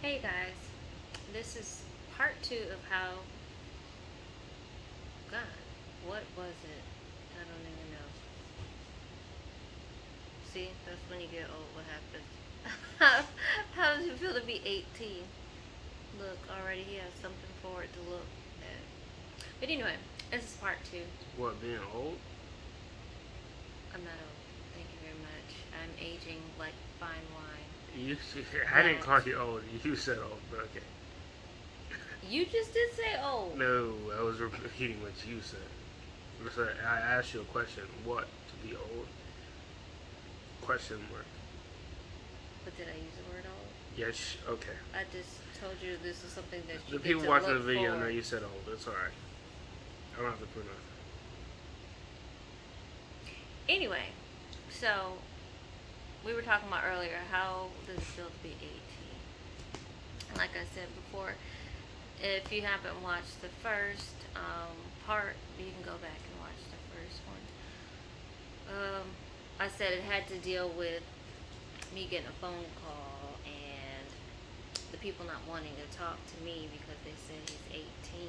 Hey guys, this is part two of how. God, what was it? I don't even know. See, that's when you get old. What happens? How does it feel to be 18? Look, already he has something forward to look at. But anyway, this is part two. What, being old? I'm not old. Thank you very much. I'm aging like fine wine. You, I didn't That call you old. You said old, but okay. you just did say old. No, I was repeating what you said. So I asked you a question. What to be old? Question mark. But did I use the word old? Yes. Okay. I just told you this is something that you The get people to watching the look video know for. you said old. It's all right. I don't have to prove nothing. Anyway, so we were talking about earlier how does it feel to be 18? And like I said before, if you haven't watched the first part, you can go back and watch the first one. I said it had to deal with me getting a phone call and the people not wanting to talk to me because they said he's 18.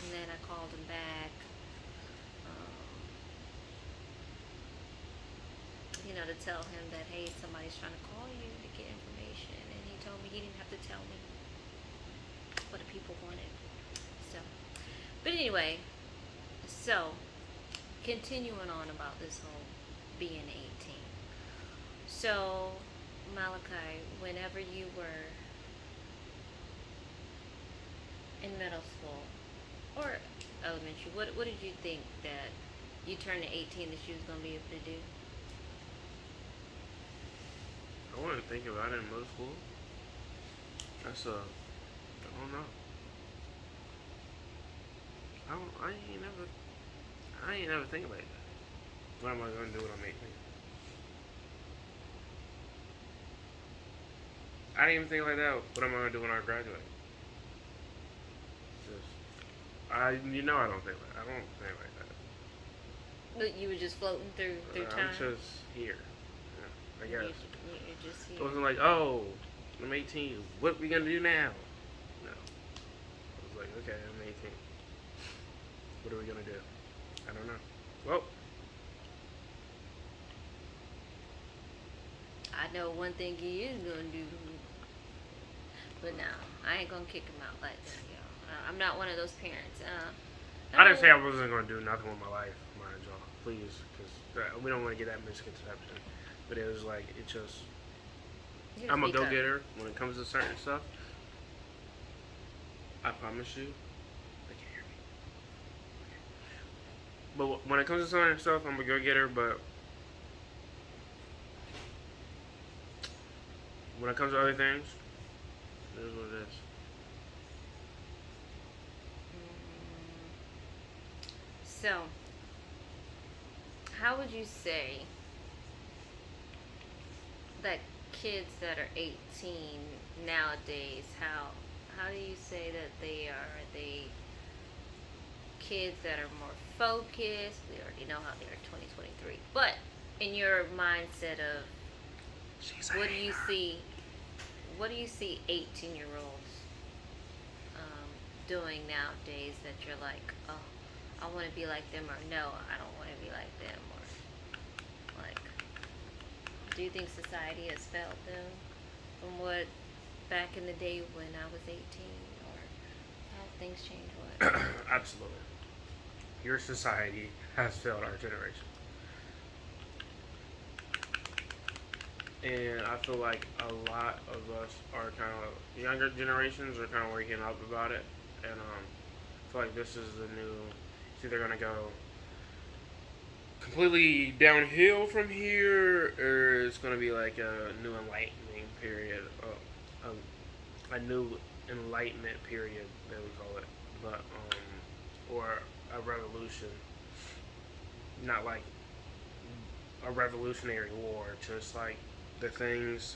And then I called him back. Um, to tell him that, hey, somebody's trying to call you to get information. And he told me he didn't have to tell me what the people wanted. So, but anyway, so continuing on about this whole being 18. So, Malachi, whenever you were in middle school or elementary, what did you think that you turned to 18 that you was going to be able to do? I want to think about it in middle school. That's I don't know. I don't. I ain't never think about that. What am I gonna do when I'm 18? I didn't even think like that. What am I gonna do when I graduate? Just, I don't think like I don't think like that. That you were just floating through I'm time? just here. Yeah, I You, guess. you're just It here. wasn't like, oh, I'm 18. What we gonna do now? No. I was like, okay, I'm 18. What are we gonna do? I don't know. Well, I know one thing he is gonna do, but no, I ain't gonna kick him out like that, y'all. I'm not one of those parents. I I didn't say don't. I wasn't gonna do nothing with my life, mind y'all. Please, because we don't want to get that misconception. But it was like, it just, You gotta I'm a speak go up. getter when it comes to certain stuff. I promise you. They can't hear me. But when it comes to certain stuff, I'm a go getter. But when it comes to other things, it is what it is. Mm, so, how would you say that kids that are 18 nowadays, how do you say that they are? Are they kids that are more focused? We already know how they are 2023. But in your mindset of She's a what do you hater. see what do you see 18-year-olds doing nowadays that you're like, oh, I want to be like them, or no, I don't want to be like them, or like, do you think society has failed them from what back in the day when I was 18, or how things change? What? Absolutely. Your society has failed our generation. And I feel like a lot of us are kind of younger generations are kind of waking up about it, and I feel like this is the new. It's either gonna go completely downhill from here, or it's gonna be like a new enlightening period, a new enlightenment period that we call it, but or a revolution, not like a revolutionary war, just like the things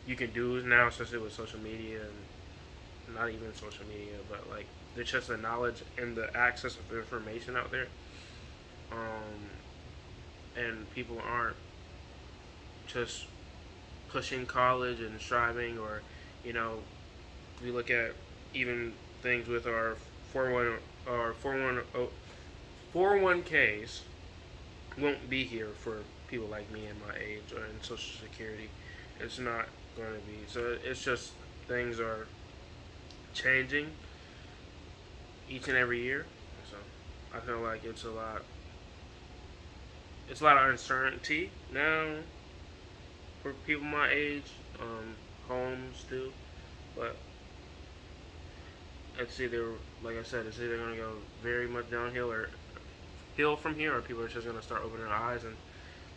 you can do now, especially with social media and not even social media, but like there's just the knowledge and the access of information out there, um, and people aren't just pushing college and striving or You know, we look at even things with our 41 our 401ks won't be here for people like me and my age or in Social Security. It's not going to be. So it's just things are changing each and every year. So I feel like it's a lot. It's a lot of uncertainty now for people my age. Homes too, but it's either, like I said, it's either going to go very much downhill or hill from here, or people are just going to start opening their eyes and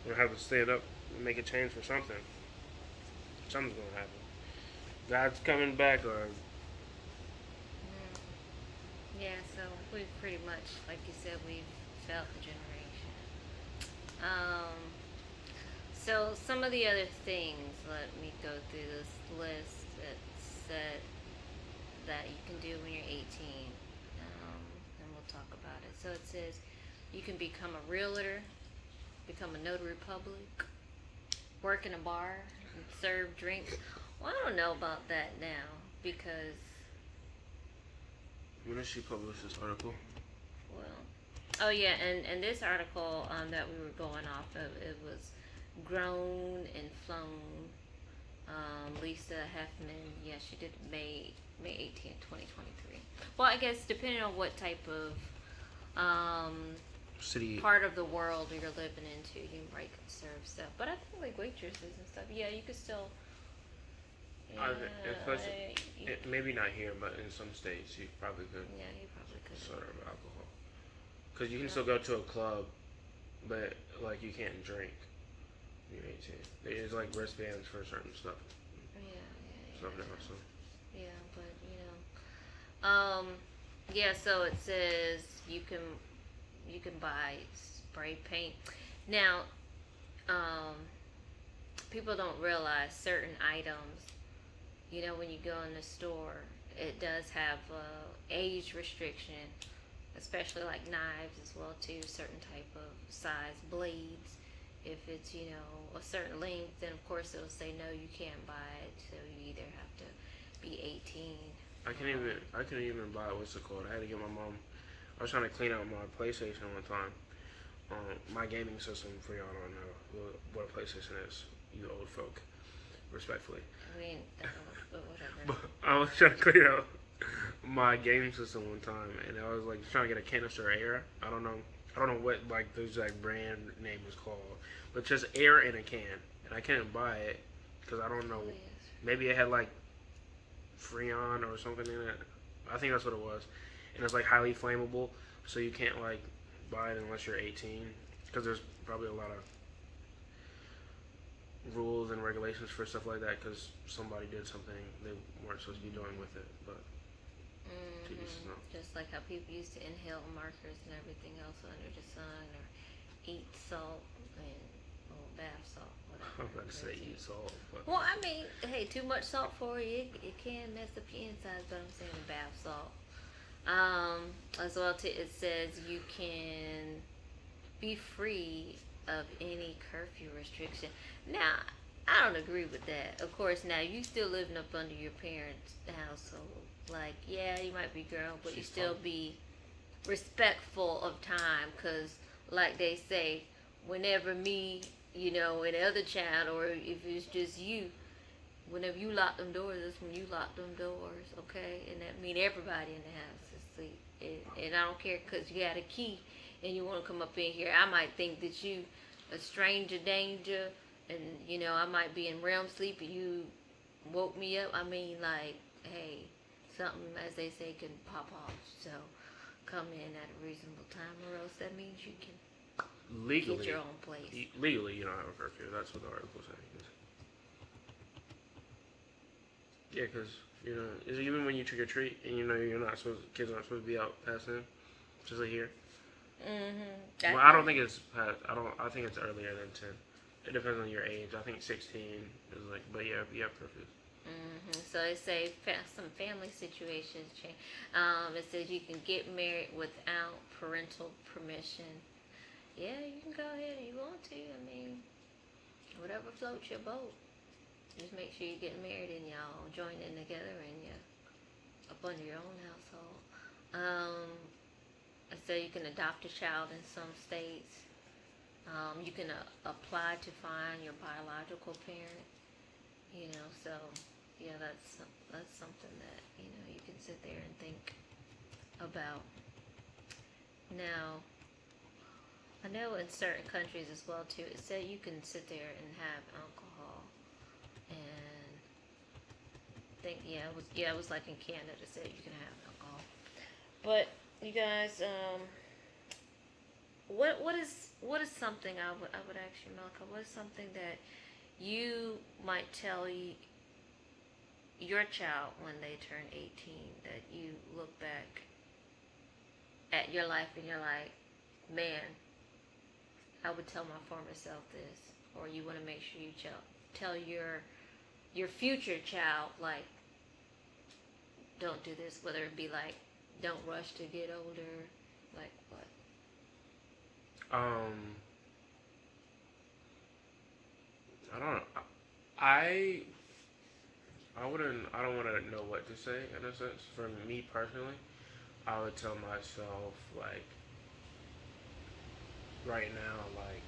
they'll have to stand up and make a change for something. Something's going to happen. God's coming back, or Yeah, so we've pretty much, like you said, we've felt the generation. Um, so some of the other things, let me go through this list that said that you can do when you're 18, and we'll talk about it. So it says you can become a realtor, become a notary public, work in a bar, and serve drinks. Well, I don't know about that now because, when did she publish this article? well, oh yeah, and this article that we were going off of, it was grown and flown. Lisa Heffman, yeah, she did May 18th, 2023. Well, I guess depending on what type of City. part of the world you're living into, you might serve stuff. But I think like waitresses and stuff, yeah, you could still. Yeah, Maybe not here, but in some states you probably could yeah, you probably could. serve alcohol. Because you can still go to a club, but like you can't drink. You're 18. There's like wristbands for certain stuff. Stuff now, so. Yeah, but yeah. So it says you can buy spray paint. Now, people don't realize certain items. You know, when you go in the store, it does have age restriction, especially like knives as well too. Certain type of size blades. If it's a certain length, then of course it'll say no, you can't buy it. So you either have to be 18. I couldn't even buy what's it called. I had to get my mom. I was trying to clean out my PlayStation one time. My gaming system, for y'all don't know what a PlayStation is, you old folk, respectfully. I mean, but whatever. But I was trying to clean out my gaming system one time, and I was like trying to get a canister of air. I don't know what like the exact brand name is called, but just air in a can, and I couldn't buy it because I don't know. Oh, yes. Maybe it had like Freon or something in it. I think that's what it was, and it's like highly flammable, so you can't like buy it unless you're 18, because there's probably a lot of rules and regulations for stuff like that because somebody did something they weren't supposed to be doing with it, but. Just like how people used to inhale markers and everything else under the sun, or eat salt and bath salt, whatever. I was about to say eat salt. But Well, I mean, hey, too much salt for you, it can mess up your insides, but I'm saying bath salt. As well, it says you can be free of any curfew restriction. Now, I don't agree with that. Of course, now you still living up under your parents' household. Like, yeah, you might be grown, but you still be respectful of time. Because, like they say, whenever me, and the other child, or if it's just you, whenever you lock them doors, that's when you lock them doors, okay? And that mean everybody in the house is asleep. And I don't care because you got a key and you want to come up in here. I might think that you a stranger danger, and, I might be in realm sleep and you woke me up. I mean, like, hey, something, as they say, can pop off. So come in at a reasonable time, or else that means you can legally get your own place. Legally, you don't have a curfew. That's what the article says. Yeah, because even when you trick or treat, and you're not supposed, kids aren't supposed to be out past then, just like here. Mm-hmm. Well, I don't think it's past. I think it's earlier than 10. It depends on your age. I think 16 is like, but yeah, you have curfews. So they say some family situations change. It says you can get married without parental permission. Yeah, you can go ahead if you want to. I mean, whatever floats your boat. Just make sure you get married and y'all join in together and you up under your own household. So you can adopt a child in some states. You can apply to find your biological parent. So yeah, that's something that you can sit there and think about. Now, I know in certain countries as well too. It said you can sit there and have alcohol, and it was like in Canada. It said you can have alcohol. But you guys, what is something I would ask you, Malcolm? What is something that you might tell your child when they turn 18 that you look back at your life and you're like, man, I would tell my former self this, or you want to make sure you tell your future child, like, don't do this, whether it be like, don't rush to get older, like what? I don't know. I don't want to know what to say in a sense. For me personally, I would tell myself, like, right now, like,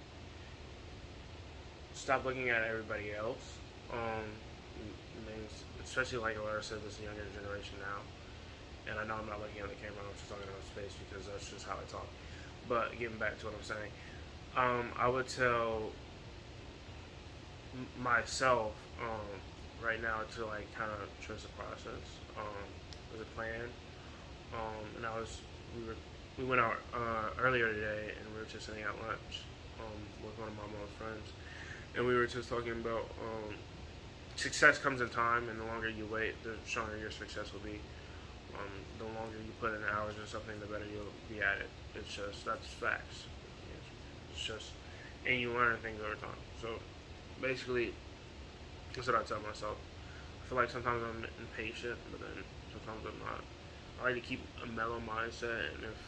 stop looking at everybody else. Especially like Laura said, this younger generation now. And I know I'm not looking at the camera, I'm just talking about space because that's just how I talk. But getting back to what I'm saying, I would tell myself right now to like kind of trust the process. There's a plan, and we went out earlier today, and we were just sitting at lunch with one of my mom's friends, and we were just talking about success comes in time, and the longer you wait, the stronger your success will be. The longer you put in hours or something, the better you'll be at it. It's just that's facts. It's just, and you learn things over time. So basically, that's what I tell myself. I feel like sometimes I'm impatient, but then sometimes I'm not. I like to keep a mellow mindset, and if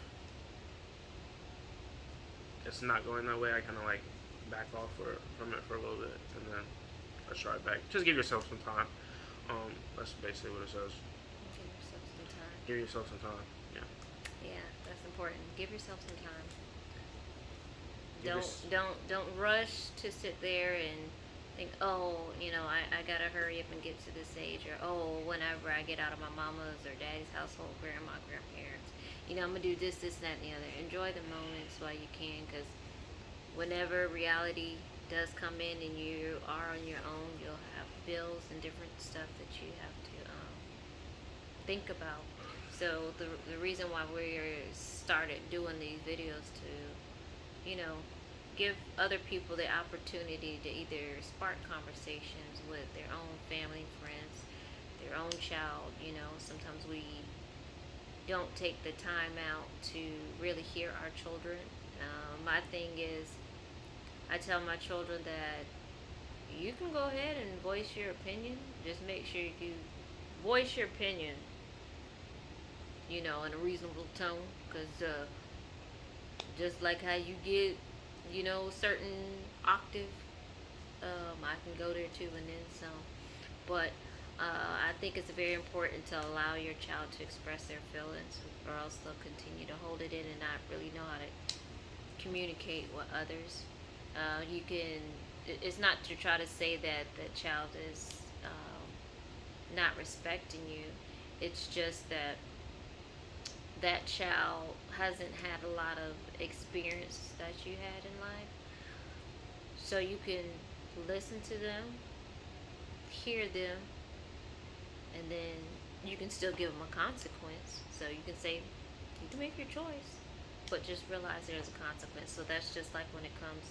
it's not going that way, I kind of like back off from it for a little bit, and then I try back. Just give yourself some time. That's basically what it says. Give yourself some time. Give yourself some time. Yeah. Yeah, that's important. Give yourself some time. Give Don't rush to sit there and think, oh, I gotta hurry up and get to this age, or oh, whenever I get out of my mama's or daddy's household, grandparents, I'm gonna do this, that, and the other. Enjoy the moments while you can, because whenever reality does come in and you are on your own, you'll have bills and different stuff that you have to think about. So the reason why we started doing these videos to, give other people the opportunity to either spark conversations with their own family, friends, their own child. Sometimes we don't take the time out to really hear our children. My thing is, I tell my children that you can go ahead and voice your opinion. Just make sure you voice your opinion, in a reasonable tone. Because just like how you get, certain octave, I can go there too and then some. But I think it's very important to allow your child to express their feelings, or else they'll continue to hold it in and not really know how to communicate with others. It's not to try to say that the child is not respecting you. It's just that child hasn't had a lot of experience that you had in life. So you can listen to them, hear them, and then you can still give them a consequence. So you can say, you can make your choice, but just realize there's a consequence. So that's just like when it comes,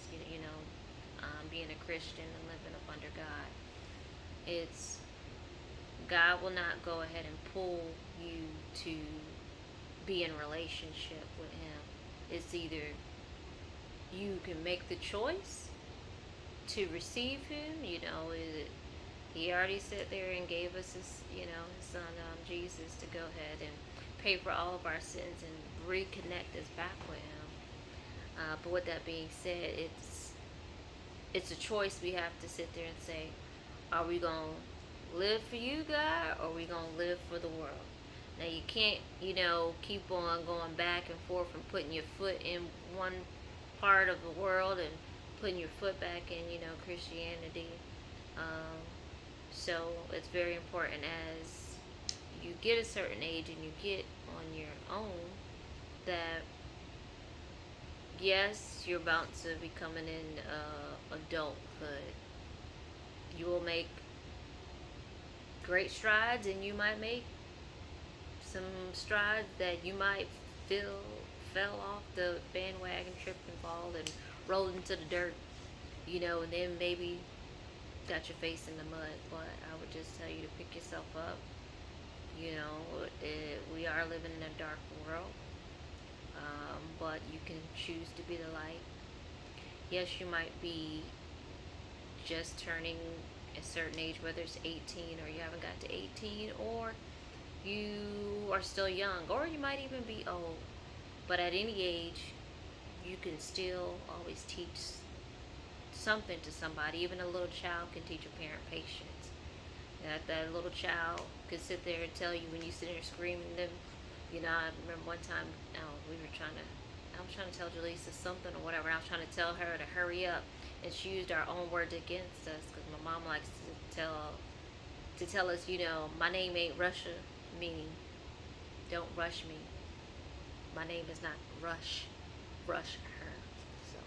being a Christian and living up under God. It's God will not go ahead and pull you to be in relationship with Him. It's either you can make the choice to receive Him. He already sat there and gave us His Son Jesus to go ahead and pay for all of our sins and reconnect us back with Him. But with that being said, it's a choice we have to sit there and say, Are we going to live for you, God, or are we going to live for the world? Now, you can't, keep on going back and forth and putting your foot in one part of the world and putting your foot back in, Christianity. Um, so it's very important as you get a certain age and you get on your own that yes, you're about to be coming in adulthood. You will make great strides, and you might make some strides that you might feel fell off the bandwagon, tripped and fall, and rolled into the dirt, and then maybe got your face in the mud. But I would just tell you to pick yourself up. We are living in a dark world, but you can choose to be the light. Yes, you might be just turning a certain age, whether it's 18 or you haven't got to 18, or you are still young, or you might even be old. But at any age, you can still always teach something to somebody. Even a little child can teach a parent patience. That little child could sit there and tell you when you sit there screaming them. I remember one time, I was trying to tell Jaleesa something or whatever. I was trying to tell her to hurry up, and she used our own words against us because my mom likes to tell us, my name ain't Russia, meaning don't rush me. My name is not rush her. So,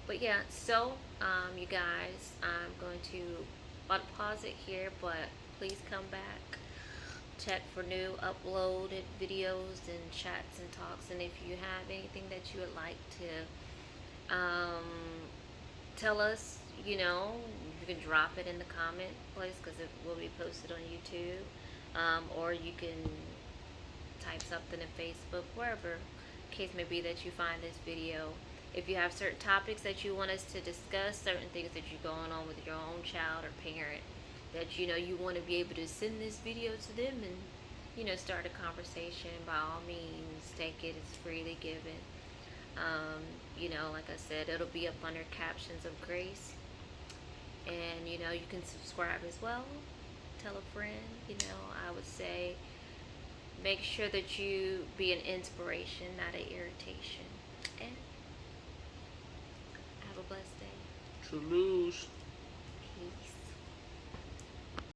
but yeah, so you guys, I'm going to pause it here, but please come back. Check for new uploaded videos and chats and talks, and if you have anything that you would like to tell us, you can drop it in the comment place because it will be posted on YouTube, or you can type something in Facebook, wherever case may be that you find this video. If you have certain topics that you want us to discuss, certain things that you're going on with your own child or parent, that you want to be able to send this video to them and start a conversation, by all means take it. It's freely given. Like I said, it'll be up under Captions of Grace, and you can subscribe as well. Tell a friend. I would say make sure that you be an inspiration, not an irritation. And have a blessed day. Toulouse.